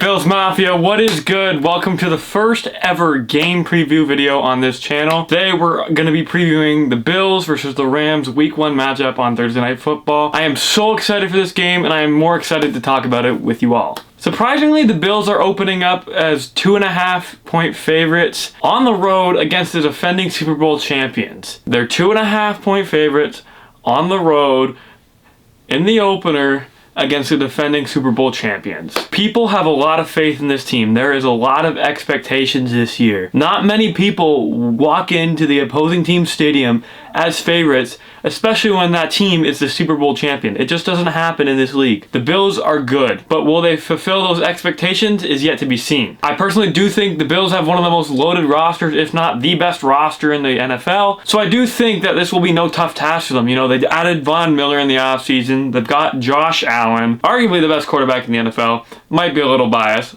Bills Mafia, what is good? Welcome to the first ever game preview video on this channel. Today we're going to be previewing the Bills versus the Rams Week 1 matchup on Thursday Night Football. I am so excited for this game and I am more excited to talk about it with you all. Surprisingly, the Bills are opening up as 2.5-point favorites on the road against the defending Super Bowl champions. They're 2.5-point favorites on the road in the opener against the defending Super Bowl champions. People have a lot of faith in this team. There is a lot of expectations this year. Not many people walk into the opposing team's stadium as favorites, especially when that team is the Super Bowl champion. It just doesn't happen in this league. The Bills are good, but will they fulfill those expectations is yet to be seen. I personally do think the Bills have one of the most loaded rosters, if not the best roster in the NFL. So I do think that this will be no tough task for them. You know, they added Von Miller in the offseason. They've got Josh Allen, arguably the best quarterback in the NFL. Might be a little biased.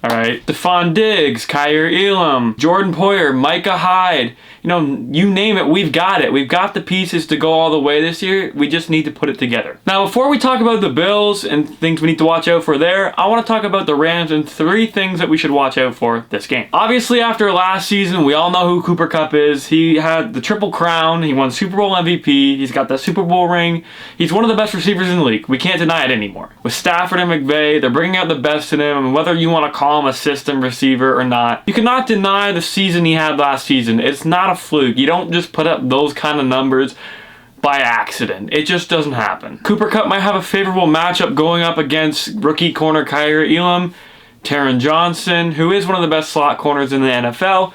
Alright, Stephon Diggs, Kyer Elam, Jordan Poyer, Micah Hyde, you know, you name it, we've got it. We've got the pieces to go all the way this year. We just need to put it together. Now, before we talk about the Bills and things we need to watch out for there, I want to talk about the Rams and 3 things that we should watch out for this game. Obviously, after last season, we all know who Cooper Kupp is. He had the Triple Crown. He won Super Bowl MVP. He's got the Super Bowl ring. He's one of the best receivers in the league. We can't deny it anymore. With Stafford and McVay, they're bringing out the best in him, and whether you want to call him a system receiver or not, you cannot deny the season he had last season. It's not a fluke. You don't just put up those kind of numbers by accident. It just doesn't happen. Cooper Kupp might have a favorable matchup going up against rookie corner Kyer Elam, Taron Johnson, who is one of the best slot corners in the NFL,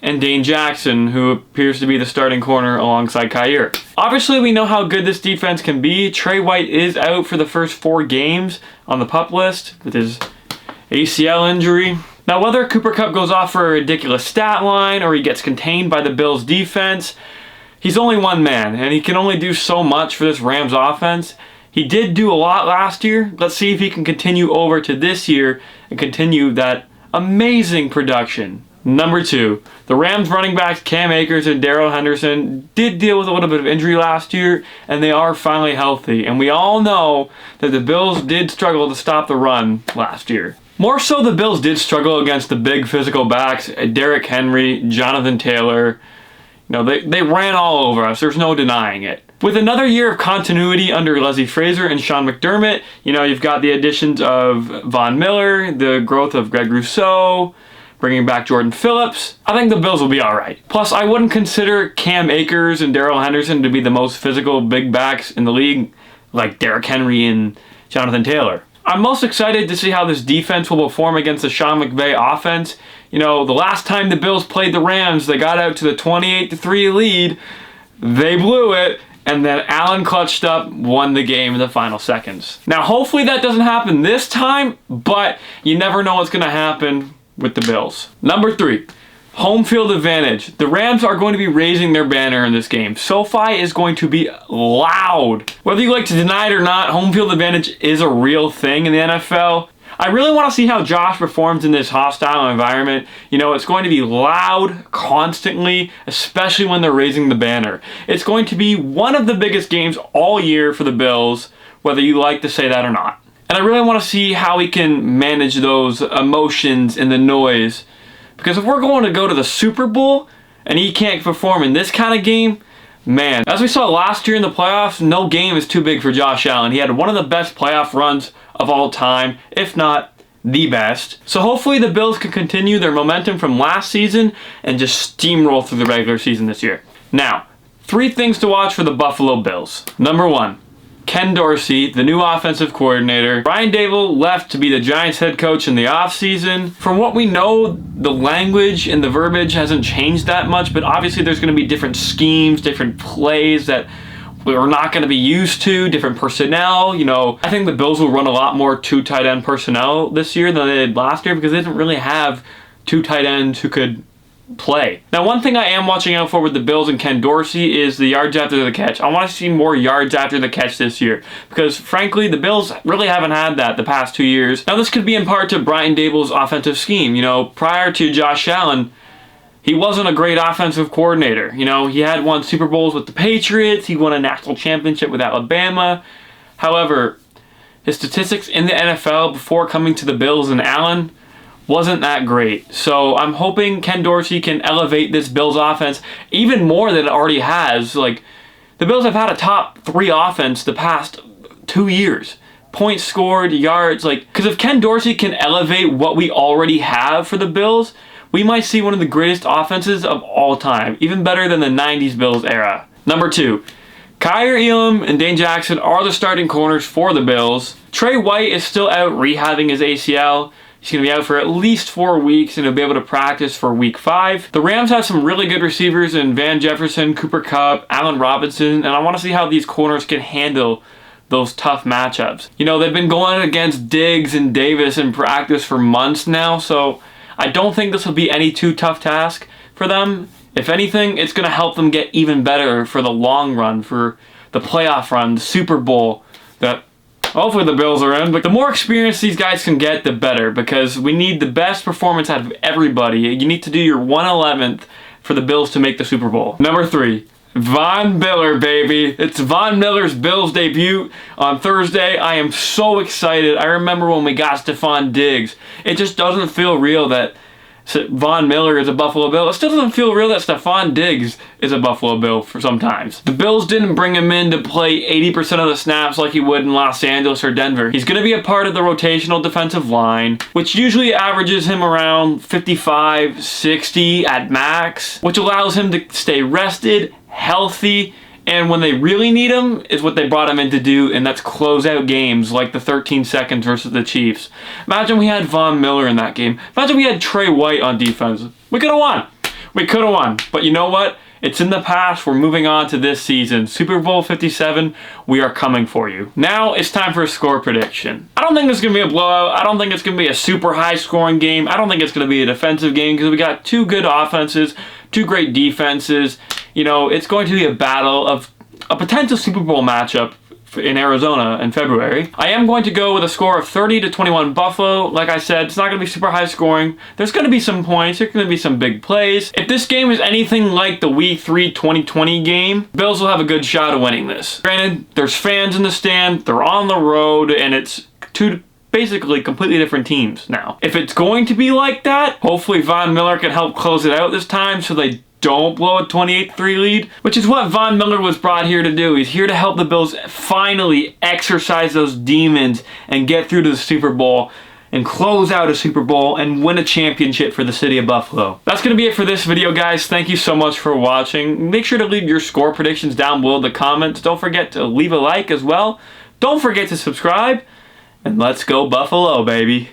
and Dane Jackson, who appears to be the starting corner alongside Kyer. Obviously, we know how good this defense can be. Trey White is out for the first 4 games on the PUP list with his ACL injury. Now, whether Cooper Kupp goes off for a ridiculous stat line or he gets contained by the Bills' defense, he's only one man, and he can only do so much for this Rams offense. He did do a lot last year. Let's see if he can continue over to this year and continue that amazing production. Number 2, the Rams running backs Cam Akers and Darrell Henderson did deal with a little bit of injury last year, and they are finally healthy. And we all know that the Bills did struggle to stop the run last year. More so, the Bills did struggle against the big physical backs, Derrick Henry, Jonathan Taylor. You know, they ran all over us. There's no denying it. With another year of continuity under Leslie Frazier and Sean McDermott, you know, you've got the additions of Von Miller, the growth of Greg Rousseau, bringing back Jordan Phillips. I think the Bills will be all right. Plus, I wouldn't consider Cam Akers and Darrell Henderson to be the most physical big backs in the league, like Derrick Henry and Jonathan Taylor. I'm most excited to see how this defense will perform against the Sean McVay offense. You know, the last time the Bills played the Rams, they got out to the 28-3 lead. They blew it, and then Allen clutched up, won the game in the final seconds. Now, hopefully that doesn't happen this time, but you never know what's going to happen with the Bills. Number 3. Home field advantage. The Rams are going to be raising their banner in this game. SoFi is going to be loud. Whether you like to deny it or not, home field advantage is a real thing in the NFL. I really want to see how Josh performs in this hostile environment. You know, it's going to be loud constantly, especially when they're raising the banner. It's going to be one of the biggest games all year for the Bills, whether you like to say that or not. And I really want to see how he can manage those emotions and the noise. Because if we're going to go to the Super Bowl and he can't perform in this kind of game, man, as we saw last year in the playoffs, no game is too big for Josh Allen. He had one of the best playoff runs of all time, if not the best. So hopefully the Bills can continue their momentum from last season and just steamroll through the regular season this year. Now, 3 things to watch for the Buffalo Bills. Number 1. Ken Dorsey, the new offensive coordinator. Brian Daboll left to be the Giants head coach in the offseason. From what we know, the language and the verbiage hasn't changed that much, but obviously there's going to be different schemes, different plays that we're not going to be used to, different personnel. You know, I think the Bills will run a lot more 2 tight end personnel this year than they did last year because they didn't really have 2 tight ends who could play. Now, one thing I am watching out for with the Bills and Ken Dorsey is the yards after the catch. I want to see more yards after the catch this year because, frankly, the Bills really haven't had that the past 2 years. Now, this could be in part to Brian Daboll's offensive scheme. You know, prior to Josh Allen, he wasn't a great offensive coordinator. You know, he had won Super Bowls with the Patriots. He won a national championship with Alabama. However, his statistics in the NFL before coming to the Bills and Allen wasn't that great. So I'm hoping Ken Dorsey can elevate this Bills offense even more than it already has. Like, the Bills have had a top 3 offense the past 2 years. Points scored, yards, like, because if Ken Dorsey can elevate what we already have for the Bills, we might see one of the greatest offenses of all time, even better than the 90s Bills era. Number 2, Kyer Elam and Dane Jackson are the starting corners for the Bills. Trey White is still out rehabbing his ACL. He's going to be out for at least 4 weeks, and he'll be able to practice for week 5. The Rams have some really good receivers in Van Jefferson, Cooper Kupp, Allen Robinson, and I want to see how these corners can handle those tough matchups. You know, they've been going against Diggs and Davis in practice for months now, so I don't think this will be any too tough task for them. If anything, it's going to help them get even better for the long run, for the playoff run, the Super Bowl that hopefully the Bills are in. But the more experience these guys can get, the better, because we need the best performance out of everybody. You need to do your 1/11th for the Bills to make the Super Bowl. Number 3. Von Miller, baby. It's Von Miller's Bills debut on Thursday. I am so excited. I remember when we got Stephon Diggs. It just doesn't feel real that Von Miller is a Buffalo Bill. It still doesn't feel real that Stephon Diggs is a Buffalo Bill for sometimes. The Bills didn't bring him in to play 80% of the snaps like he would in Los Angeles or Denver. He's going to be a part of the rotational defensive line, which usually averages him around 55, 60 at max, which allows him to stay rested, healthy, and when they really need him is what they brought him in to do, and that's close out games like the 13 seconds versus the Chiefs. Imagine we had Von Miller in that game. Imagine we had Trey White on defense. We could have won. We could have won. But you know what? It's in the past. We're moving on to this season. Super Bowl 57, we are coming for you. Now it's time for a score prediction. I don't think it's going to be a blowout. I don't think it's going to be a super high scoring game. I don't think it's going to be a defensive game because we got 2 good offenses, 2 great defenses. You know, it's going to be a battle of a potential Super Bowl matchup in Arizona in February. I am going to go with a score of 30-21 Buffalo. Like I said, it's not going to be super high scoring. There's going to be some points. There's going to be some big plays. If this game is anything like the Week 3 2020 game, Bills will have a good shot of winning this. Granted, there's fans in the stand. They're on the road, and it's 2 basically completely different teams now. If it's going to be like that, hopefully Von Miller can help close it out this time so they don't blow a 28-3 lead, which is what Von Miller was brought here to do. He's here to help the Bills finally exercise those demons and get through to the Super Bowl and close out a Super Bowl and win a championship for the city of Buffalo. That's going to be it for this video, guys. Thank you so much for watching. Make sure to leave your score predictions down below in the comments. Don't forget to leave a like as well. Don't forget to subscribe. And let's go Buffalo, baby.